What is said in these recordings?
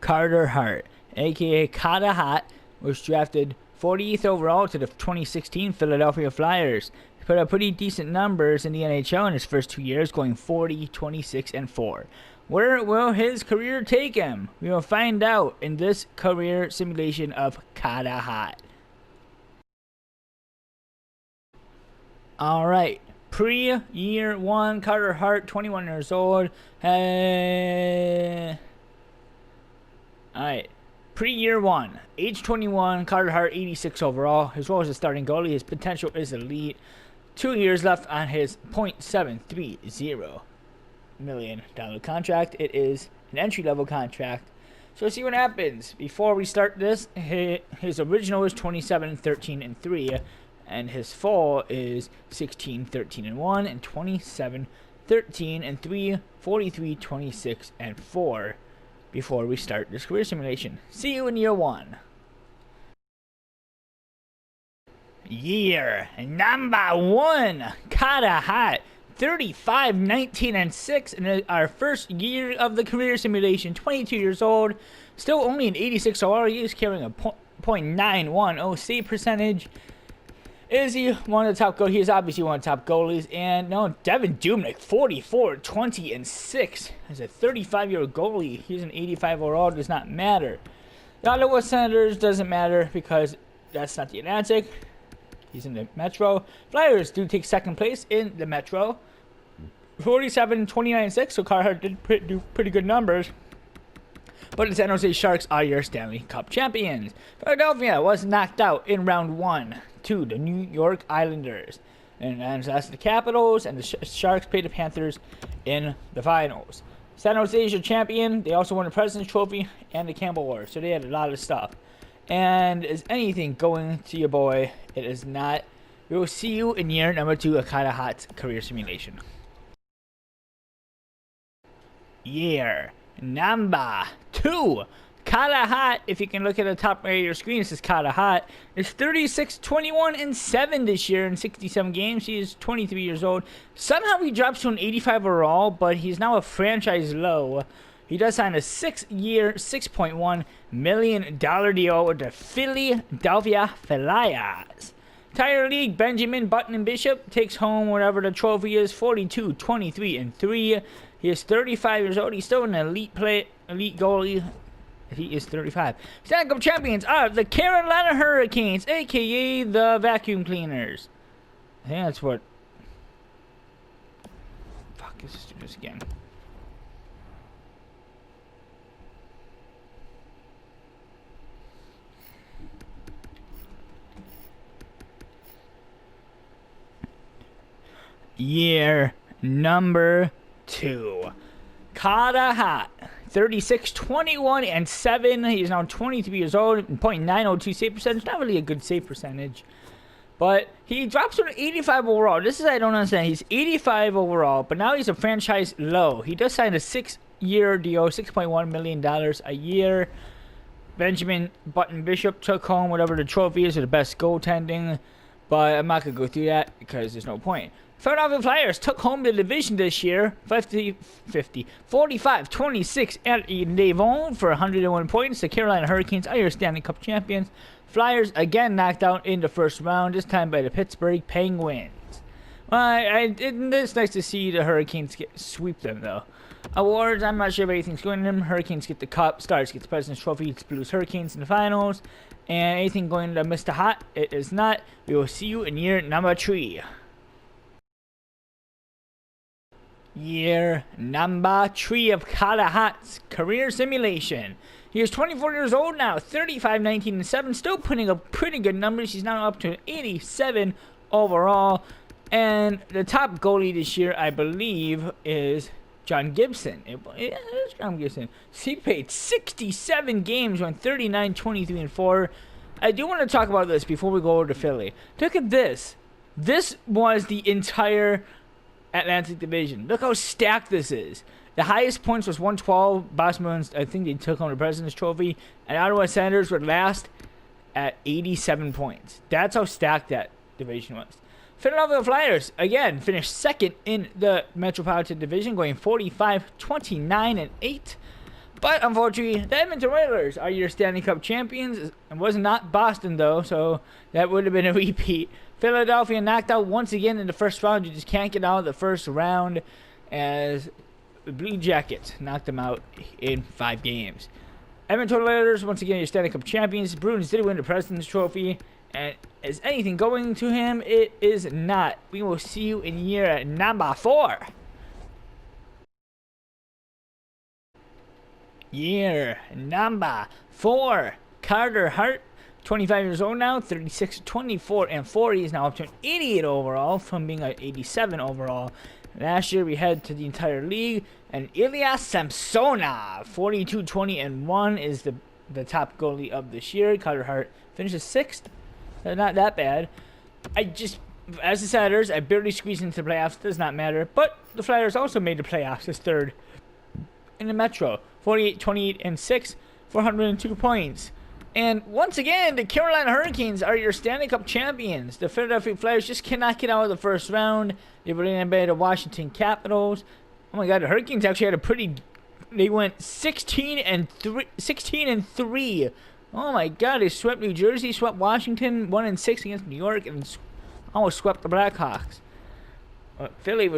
Cahtah Haht, aka Cahtah Haht, was drafted 40th overall to the 2016 Philadelphia Flyers. He put up pretty decent numbers in the NHL in his first 2 years, going 40, 26, and 4. Where will his career take him? We will find out in this career simulation of Cahtah Haht. Alright, pre-year 1, Cahtah Haht, 21 years old. Alright, pre-year 1, age 21, Cahtah Haht, 86 overall. His role as a starting goalie, his potential is elite. 2 years left on his $0.730 million contract. It is an entry-level contract. So let's see what happens. Before we start this, his original is 27, 13, and 3. And his full is 16, 13, and 1, and 27, 13, and 3, 43, 26, and 4 before we start this career simulation. See you in year 1. Year number 1, Cahtah Haht, 35, 19, and 6 in our first year of the career simulation. 22 years old, still only an 86 overall. He is carrying a .910 save percentage. Is he one of the top goalies? He is obviously one of the top goalies. And no, Devin Dubnyk, 44, 20, and 6. As a 35-year-old goalie, he's an 85 overall. Does not matter. The Ottawa Senators doesn't matter because that's not the Atlantic. He's in the Metro. Flyers do take second place in the Metro. 47, 29, and 6. So Cahtah did do pretty good numbers. But the San Jose Sharks are your Stanley Cup champions. Philadelphia was knocked out in round 1 to the New York Islanders. And that's the Capitals, and the Sharks played the Panthers in the finals. San Jose is your champion. They also won the President's Trophy and the Campbell Award. So they had a lot of stuff. And is anything going to your boy? It is not. We will see you in year number 2 of Cahtah Haht's career simulation. Year number 2, Cahtah Haht. If you can look at the top right of your screen, this is Cahtah Haht. Is 36, 21, and 7 this year in 67 games. He is 23 years old. Somehow he drops to an 85 overall, but he's now a franchise low. He does sign a 6-year, $6.1 million deal with the Philadelphia Flyers. Entire league, Benjamin, Button, and Bishop takes home whatever the trophy is, 42, 23, and 3. He is 35 years old. He's still an elite goalie. He is 35. Stanley Cup champions are the Carolina Hurricanes, a.k.a. the Vacuum Cleaners. I think that's what... Fuck, let's do this again. Year number 2, Cahtah Haht, 36, 21, and 7. He's now 23 years old. .902 save percentage. Not really a good save percentage, but he drops to an 85 overall. This is I don't understand. He's 85 overall, but now he's a franchise low. He does sign a 6-year deal, $6.1 million a year. Benjamin, Button, Bishop took home whatever the trophy is for the best goaltending, but I'm not gonna go through that because there's no point. Philadelphia Flyers took home the division this year, 45, 26, and 11 for 101 points. The Carolina Hurricanes are your Stanley Cup champions. Flyers again knocked out in the first round, this time by the Pittsburgh Penguins. It's nice to see the Hurricanes sweep them, though. Awards, I'm not sure if anything's going to them. Hurricanes get the Cup, Stars get the President's Trophy, Blues Hurricanes in the finals. And anything going to Mr. Hot? It is not. We will see you in year number 3. Year number 3 of Cahtah Haht's career simulation. He is 24 years old now, 35, 19, and 7, still putting up pretty good numbers. He's now up to 87 overall. And the top goalie this year, I believe, is John Gibson. It's John Gibson. He played 67 games, won 39, 23, and 4. I do want to talk about this before we go over to Philly. Look at this. This was the entire Atlantic Division. Look how stacked this is. The highest points was 112. Boston's, I think they took home the President's Trophy. And Ottawa Senators were last at 87 points. That's how stacked that division was. Philadelphia Flyers, again, finished second in the Metropolitan Division, going 45, 29, and 8. But unfortunately, the Edmonton Oilers are your Stanley Cup champions. It was not Boston, though, so that would have been a repeat. Philadelphia knocked out once again in the first round. You just can't get out of the first round, as the Blue Jackets knocked them out in 5 games. Edmonton Oilers, once again, your Stanley Cup champions. Bruins did win the President's Trophy. And is anything going to him? It is not. We will see you in year number 4. Year number 4. Cahtah Haht, 25 years old now, 36, 24, and 40. He's now up to an 88 overall from being an 87 overall. Last year we head to the entire league, and Ilya Samsonov, 42, 20, and 1 is the top goalie of this year. Cahtah Haht finishes 6th. Not that bad. As the Senators, I barely squeezed into the playoffs. Does not matter. But the Flyers also made the playoffs as 3rd in the Metro. 48, 28, and 6, 402 points. And once again, the Carolina Hurricanes are your Stanley Cup champions. The Philadelphia Flyers just cannot get out of the first round. They were in by the Washington Capitals. Oh my God, the Hurricanes actually had they went 16 and 3. Oh my God, they swept New Jersey, swept Washington, 1-6 against New York, and almost swept the Blackhawks. Philly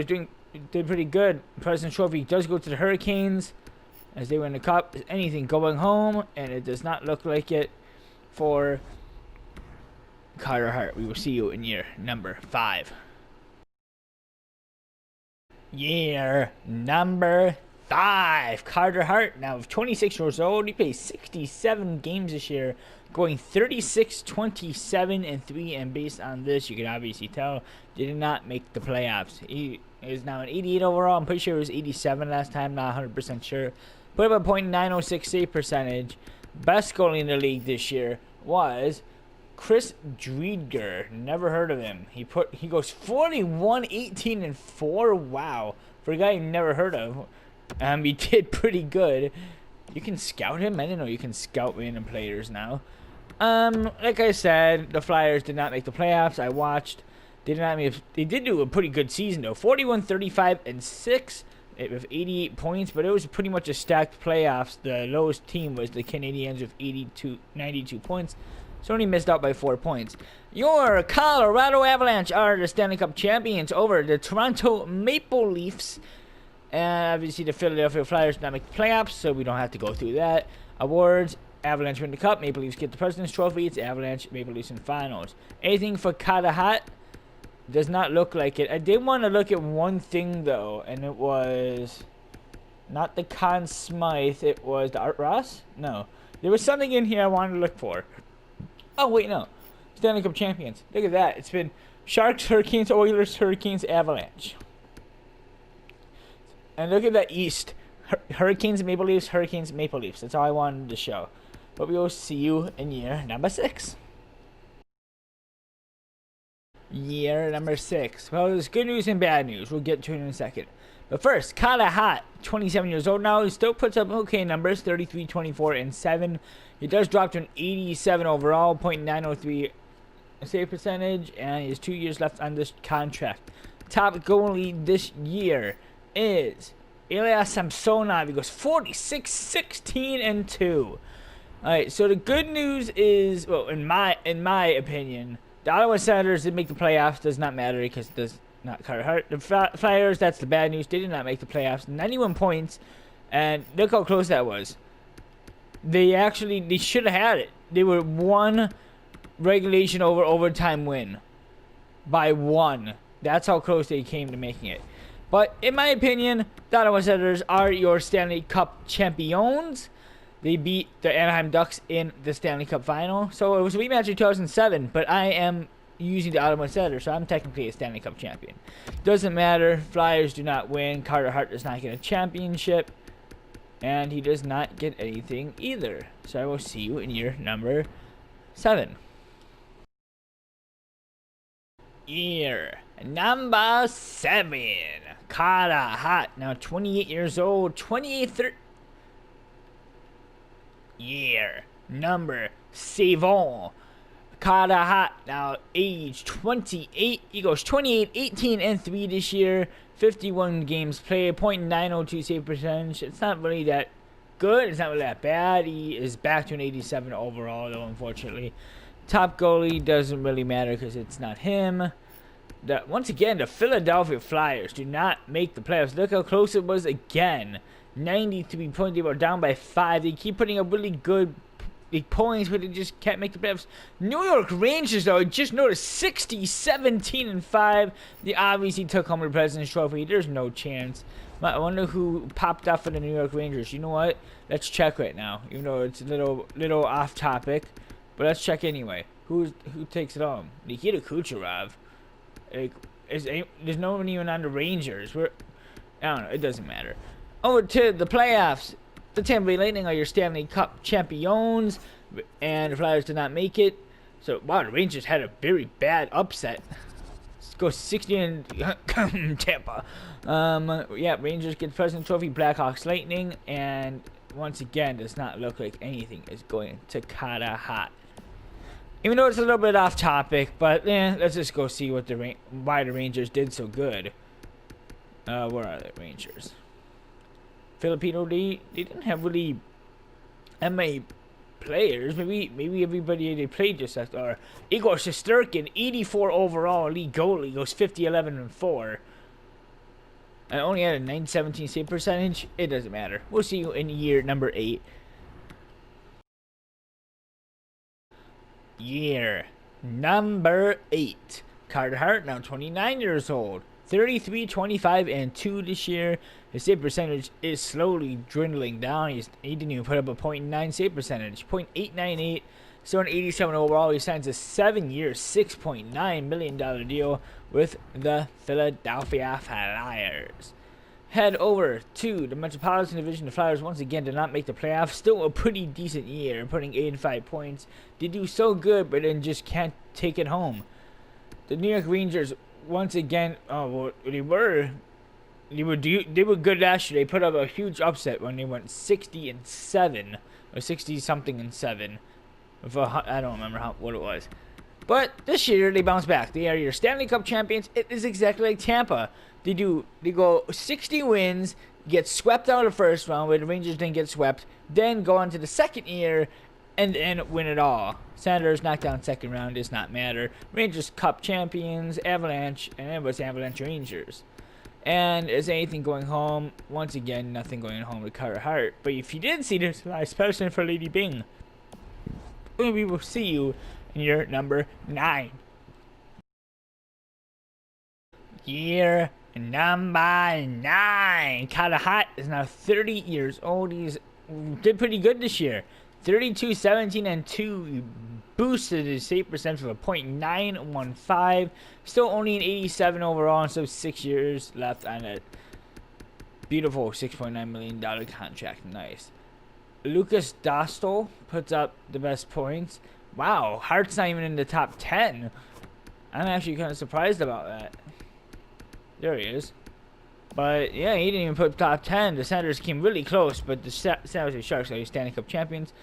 did pretty good. President's Trophy does go to the Hurricanes as they win the Cup. Is anything going home? And it does not look like it for Cahtah Haht. We will see you in year number 5. Year number 5. Cahtah Haht, now 26 years old. He played 67 games this year, going 36, 27, and 3. And based on this, you can obviously tell did not make the playoffs. He is now an 88 overall. I'm pretty sure it was 87 last time. Not 100% sure. Put up a .906 save percentage. Best goalie in the league this year was Chris Driedger. Never heard of him. He goes 41, 18, and 4. Wow, for a guy you never heard of. He did pretty good. You can scout him? I didn't know you can scout random players now. Like I said, the Flyers did not make the playoffs. I watched. They did do a pretty good season though. 41, 35, and 6 with 88 points, but it was pretty much a stacked playoffs. The lowest team was the Canadiens with 92 points. So only missed out by 4 points. Your Colorado Avalanche are the Stanley Cup champions over the Toronto Maple Leafs. And obviously the Philadelphia Flyers did not make the playoffs, so we don't have to go through that. Awards: Avalanche win the Cup, Maple Leafs get the President's Trophy. It's Avalanche, Maple Leafs in finals. Anything for Cahtah Haht? Does not look like it. I did want to look at one thing though, and it was not the Conn Smythe. It was the Art Ross? No. There was something in here I wanted to look for. Oh wait, no. Stanley Cup champions. Look at that. It's been Sharks, Hurricanes, Oilers, Hurricanes, Avalanche. And look at that East. Hurricanes, Maple Leafs, Hurricanes, Maple Leafs. That's all I wanted to show. But we will see you in year number 6. Year number 6. Well, there's good news and bad news. We'll get to it in a second. But first, Cahtah Haht, 27 years old now. He still puts up okay numbers, 33, 24, and 7. He does drop to an 87 overall, .903 save percentage, and he has 2 years left on this contract. Top goalie this year is Ilya Samsonov. He goes 46, 16, and 2. Alright, so the good news is, well, in my opinion, the Ottawa Senators did make the playoffs. Does not matter because it does not Cahtah Haht. The Flyers, that's the bad news. They did not make the playoffs. 91 points, and look how close that was. They should have had it. They were 1 regulation over overtime win by 1. That's how close they came to making it. But in my opinion, the Ottawa Senators are your Stanley Cup champions. They beat the Anaheim Ducks in the Stanley Cup final. So it was a rematch in 2007, but I am using the Ottawa Senators, so I'm technically a Stanley Cup champion. Doesn't matter. Flyers do not win. Cahtah Haht does not get a championship. And he does not get anything either. So I will see you in year number 7. Year number 7. Cahtah Haht, now 28 years old, 28 year number 7. Cahtah Haht, now age 28. He goes 28, 18, and 3 this year. 51 games played, .902 save percentage. It's not really that good. It's not really that bad. He is back to an 87 overall, though, unfortunately. Top goalie doesn't really matter because it's not him. Once again, the Philadelphia Flyers do not make the playoffs. Look how close it was again. 93 points. They were down by 5. They keep putting up really good points, but they just can't make the playoffs. New York Rangers, though, I just noticed 60, 17, and 5. They obviously took home the President's Trophy. There's no chance. I wonder who popped off for the New York Rangers. You know what? Let's check right now. Even though it's a little off topic, but let's check anyway. Who takes it home? Nikita Kucherov. There's no one even on the Rangers. I don't know. It doesn't matter. Over to the playoffs. The Tampa Bay Lightning are your Stanley Cup champions, and the Flyers did not make it. So, wow, the Rangers had a very bad upset. Let's go 60 in Tampa. Yeah, Rangers get the President's Trophy, Blackhawks Lightning, and once again, does not look like anything is going to Cahtah Haht. Even though it's a little bit off topic, but let's just go see why the Rangers did so good. Where are the Rangers? Filipino, they didn't have really that many players. Maybe everybody they played just left. Or Igor Shesterkin, 84 overall, league goalie, goes 50, 11, and 4. I only had a 917 save percentage. It doesn't matter. We'll see you in year number 8. Year number 8. Cahtah Haht, now 29 years old. 33, 25, and 2 this year. His save percentage is slowly dwindling down. He didn't even put up a .9 save percentage. .898. So an 87 overall. He signs a 7-year, $6.9 million deal with the Philadelphia Flyers. Head over to the Metropolitan Division. The Flyers once again did not make the playoffs. Still a pretty decent year, putting 85 points. They do so good, but then just can't take it home. The New York Rangers once again, they were good last year. They put up a huge upset when they went 60-7 or 60-something-7. I don't remember what it was. But this year they bounce back. They are your Stanley Cup champions. It is exactly like Tampa. They go 60 wins, get swept out of the first round where the Rangers didn't get swept, then go on to the second year and win it all. Senators knocked down second round, does not matter. Rangers Cup champions, Avalanche, and it was Avalanche Rangers. And is anything going home? Once again, nothing going home with Cahtah Haht. But if you did see this, nice person for Lady Bing. We will see you in year number 9. Year number 9. Cahtah Haht is now 30 years old. He's did pretty good this year. 32, 17, and 2. He boosted his save percentage to a .915. Still only an 87 overall, and so 6 years left on a beautiful $6.9 million contract. Nice. Lucas Dostal puts up the best points. Wow, Hart's not even in the top 10. I'm actually kind of surprised about that. There he is. But yeah, he didn't even put top 10. The Senators came really close, but the San Jose Sharks are your Stanley Cup champions.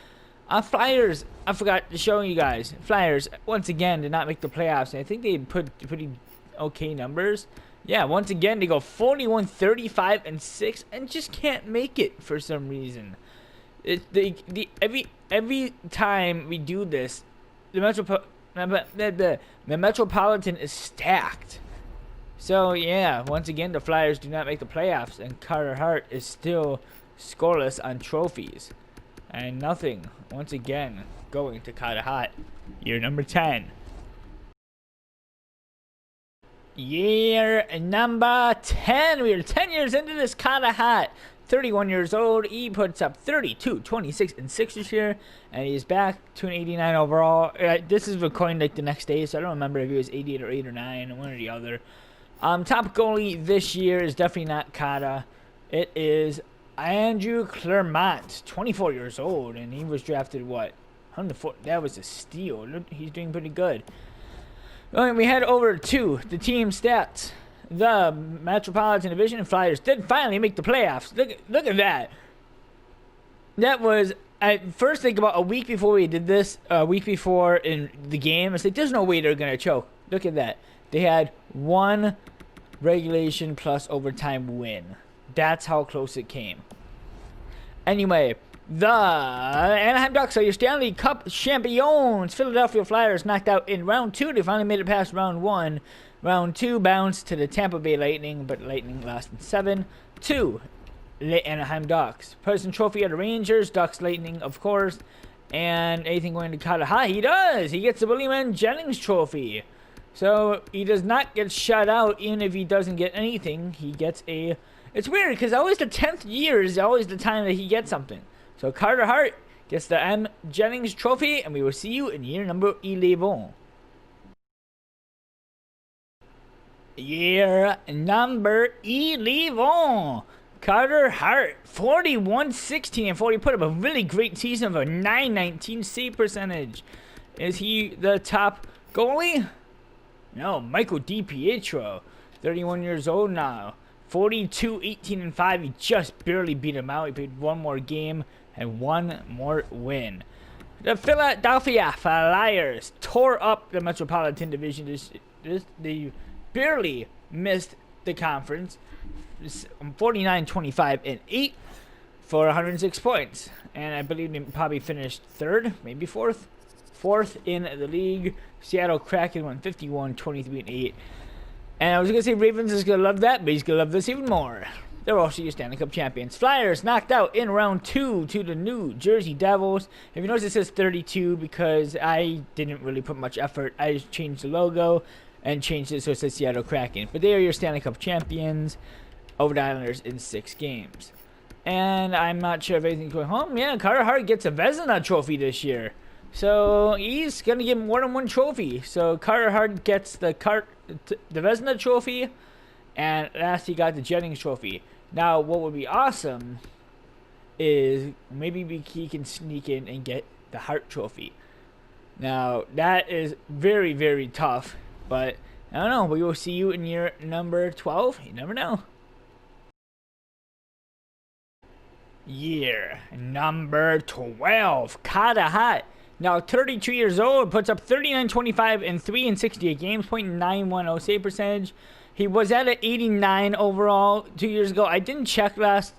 Flyers, I forgot to show you guys. Flyers, once again, did not make the playoffs. I think they put pretty okay numbers. Yeah, once again, they go 41, 35, and 6, and just can't make it for some reason. Every time we do this, the Metropolitan is stacked. So yeah, once again, the Flyers do not make the playoffs, and Cahtah Haht is still scoreless on trophies, and nothing. Once again, going to Cahtah Haht, year number 10. Year number 10. We are 10 years into this Cahtah Haht. 31 years old. He puts up 32, 26, and 6 this year, and he's back to an 89 overall. This is recording like the next day, so I don't remember if he was 88 or 8 or 9, one or the other. Top goalie this year is definitely not Cahtah. It is Andrew Clermont, 24 years old, and he was drafted, what, 104? That was a steal. He's doing pretty good. We head over to the team stats. The Metropolitan Division Flyers did finally make the playoffs. Look at that. That was, I first think about a week before we did this, a week before in the game. It's like, there's no way they're going to choke. Look at that. They had one regulation plus overtime win. That's how close it came. Anyway, the Anaheim Ducks are your Stanley Cup champions. Philadelphia Flyers knocked out in round 2. They finally made it past round 1. Round 2 bounced to the Tampa Bay Lightning, but Lightning lost in 7-2. The Anaheim Ducks. President's Trophy at the Rangers. Ducks, Lightning, of course. And anything going to Cahtah Haht? He does. He gets the William N. Jennings Trophy. So he does not get shut out, even if he doesn't get anything. He gets a... It's weird, because always the 10th year is always the time that he gets something. So Cahtah Haht gets the M. Jennings Trophy, and we will see you in year number 11. Year number 11. Cahtah Haht, 41-16 and 40. Put up a really great season of a .919 save percentage. Is he the top goalie? No, Michael DiPietro, 31 years old now. 42-18-5. He just barely beat him out. He played one more game and one more win. The Philadelphia Flyers tore up the Metropolitan Division. They barely missed the conference. 49-25-8 for 106 points. And I believe they probably finished third, maybe fourth in the league. Seattle Kraken won 51-23-8. And I was going to say Ravens is going to love that, but he's going to love this even more. They're also your Stanley Cup champions. Flyers knocked out in round 2 to the New Jersey Devils. If you notice, it says 32 because I didn't really put much effort. I just changed the logo and changed it so it says Seattle Kraken. But they are your Stanley Cup champions over the Islanders in 6 games. And I'm not sure if anything's going home. Yeah, Cahtah Haht gets a Vezina trophy this year. So he's going to get more than one trophy. So Cahtah Haht gets the Vezina trophy, and last he got the Jennings trophy. Now, what would be awesome is maybe he can sneak in and get the Hart trophy. Now, that is very, very tough, but I don't know. We will see you in year number 12. You never know. Year number 12. Cahtah Haht. Now 32 years old, puts up 39-25 and 3 in 68 games, .910 save percentage. He was at an 89 overall 2 years ago. I didn't check last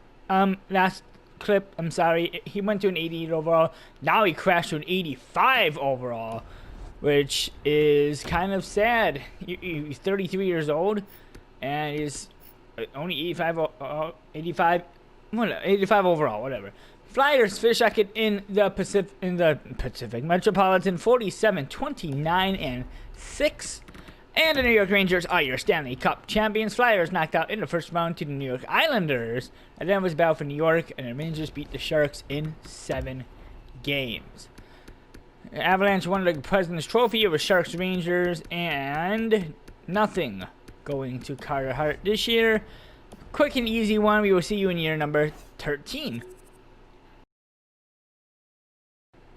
clip. I'm sorry. He went to an 88 overall. Now he crashed to an 85 overall, which is kind of sad. He's 33 years old, and he's only 85 overall, whatever. Flyers fish second in the Pacific Metropolitan, 47-29-6. And the New York Rangers are your Stanley Cup champions. Flyers knocked out in the first round to the New York Islanders, and then was a battle for New York, and the Rangers beat the Sharks in 7 games. Avalanche won the President's Trophy over Sharks Rangers, and nothing going to Cahtah Haht this year. Quick and easy one. We will see you in year number 13.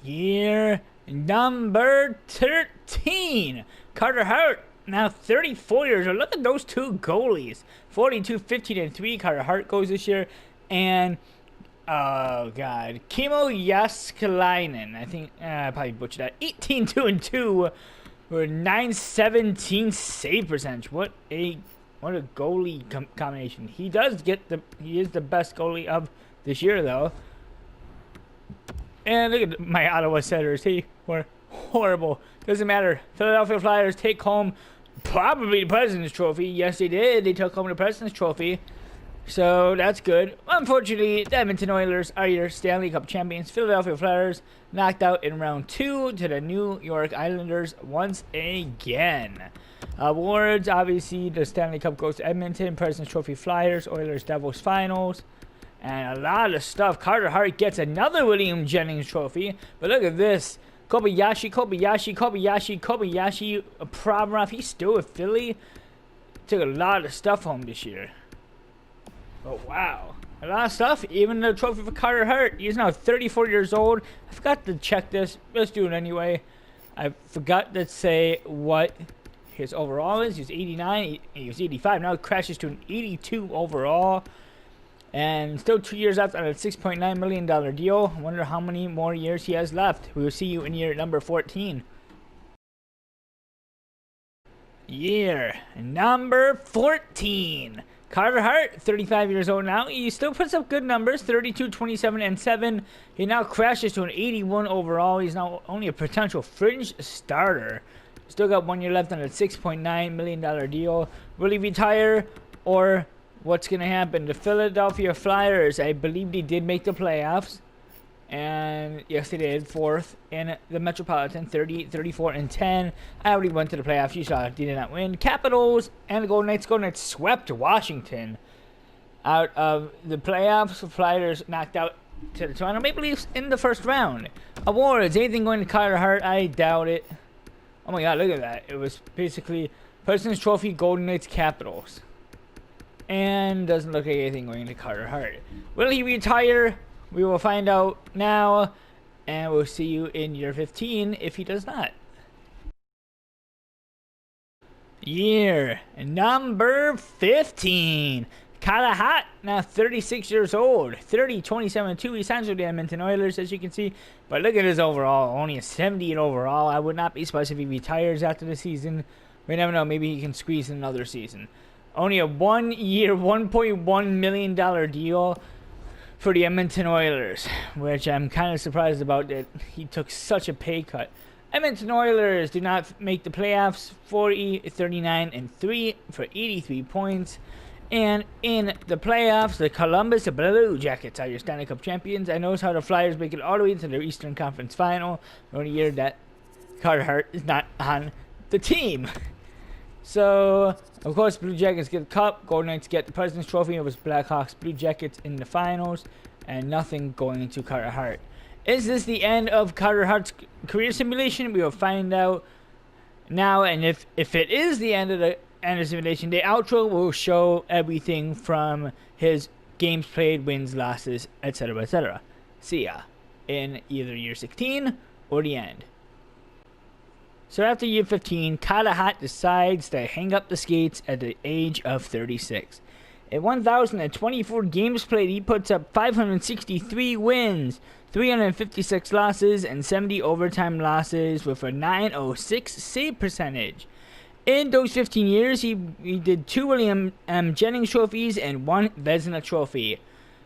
Year number 13. Cahtah Haht, now 34 years old. Look at those two goalies. 42-15-3. Cahtah Haht goes this year. And, oh, God. Kimmo Jääskeläinen. I think, I probably butchered that. 18-2-2 for 917 save percentage. What a goalie combination. He is the best goalie of this year, though. And look at my Ottawa Senators. They were horrible. Doesn't matter. Philadelphia Flyers take home probably the President's Trophy. Yes, they did. They took home the President's Trophy. So that's good. Unfortunately, the Edmonton Oilers are your Stanley Cup champions. Philadelphia Flyers knocked out in round 2 to the New York Islanders once again. Awards, obviously, the Stanley Cup goes to Edmonton. President's Trophy Flyers, Oilers, Devils Finals. And a lot of stuff. Cahtah Haht gets another William Jennings trophy. But look at this. Kobayashi, Provorov. He's still with Philly. Took a lot of stuff home this year. Oh, wow. A lot of stuff. Even the trophy for Cahtah Haht. He's now 34 years old. I forgot to check this. Let's do it anyway. I forgot to say what his overall is. He was 89. He was 85. Now it crashes to an 82 overall. And still 2 years left on a $6.9 million deal. I wonder how many more years he has left. We will see you in year number 14. Year number 14. Cahtah Haht, 35 years old now. He still puts up good numbers, 32, 27, and 7. He now crashes to an 81 overall. He's now only a potential fringe starter. Still got 1 year left on a $6.9 million deal. Will he retire, or what's going to happen? The Philadelphia Flyers, I believe they did make the playoffs. And yes, they did. 4th in the Metropolitan, 38, 34, and 10. I already went to the playoffs. You saw it. They did not win. Capitals and the Golden Knights. Golden Knights swept Washington out of the playoffs. Flyers knocked out to the Toronto Maple Leafs in the first round. Awards. Anything going to Cahtah Haht? I doubt it. Oh my God, look at that. It was basically President's Trophy, Golden Knights, Capitals. And doesn't look like anything going to Cahtah Haht. Will he retire? We will find out now, and we'll see you in year 15 if he does not. Year number 15. Cahtah Haht, now 36 years old. 30, 27, 2. He signs with the Edmonton Oilers, as you can see. But look at his overall. Only a 78 overall. I would not be surprised if he retires after the season. We never know. Maybe he can squeeze in another season. Only a 1 year, $1.1 million deal for the Edmonton Oilers, which I'm kind of surprised about that he took such a pay cut. Edmonton Oilers do not make the playoffs, 40, 39, and 3 for 83 points. And in the playoffs, the Columbus Blue Jackets are your Stanley Cup champions. I noticed how the Flyers make it all the way to their Eastern Conference Final. The only year that Cahtah Haht is not on the team. So, of course, Blue Jackets get the Cup. Golden Knights get the President's Trophy. It was Blackhawks, Blue Jackets in the finals. And nothing going into Cahtah Haht. Is this the end of Cahtah Hart's career simulation? We will find out now. And if it is the end of the simulation, the outro will show everything from his games played, wins, losses, etc., etc. See ya in either year 16 or the end. So after year 15, Cahtah Haht decides to hang up the skates at the age of 36. At 1,024 games played, he puts up 563 wins, 356 losses, and 70 overtime losses with a .906 save percentage. In those 15 years, he did 2 William M. Jennings trophies and 1 Vezina trophy.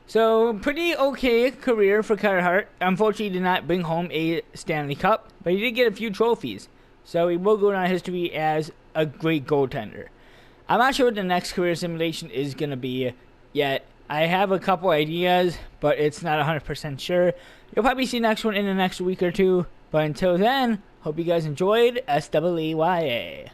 So, pretty okay career for Cahtah Haht. Unfortunately, he did not bring home a Stanley Cup, but he did get a few trophies. So he will go down history as a great goaltender. I'm not sure what the next career simulation is going to be yet. I have a couple ideas, but it's not 100% sure. You'll probably see the next one in the next week or two. But until then, hope you guys enjoyed SWEYA.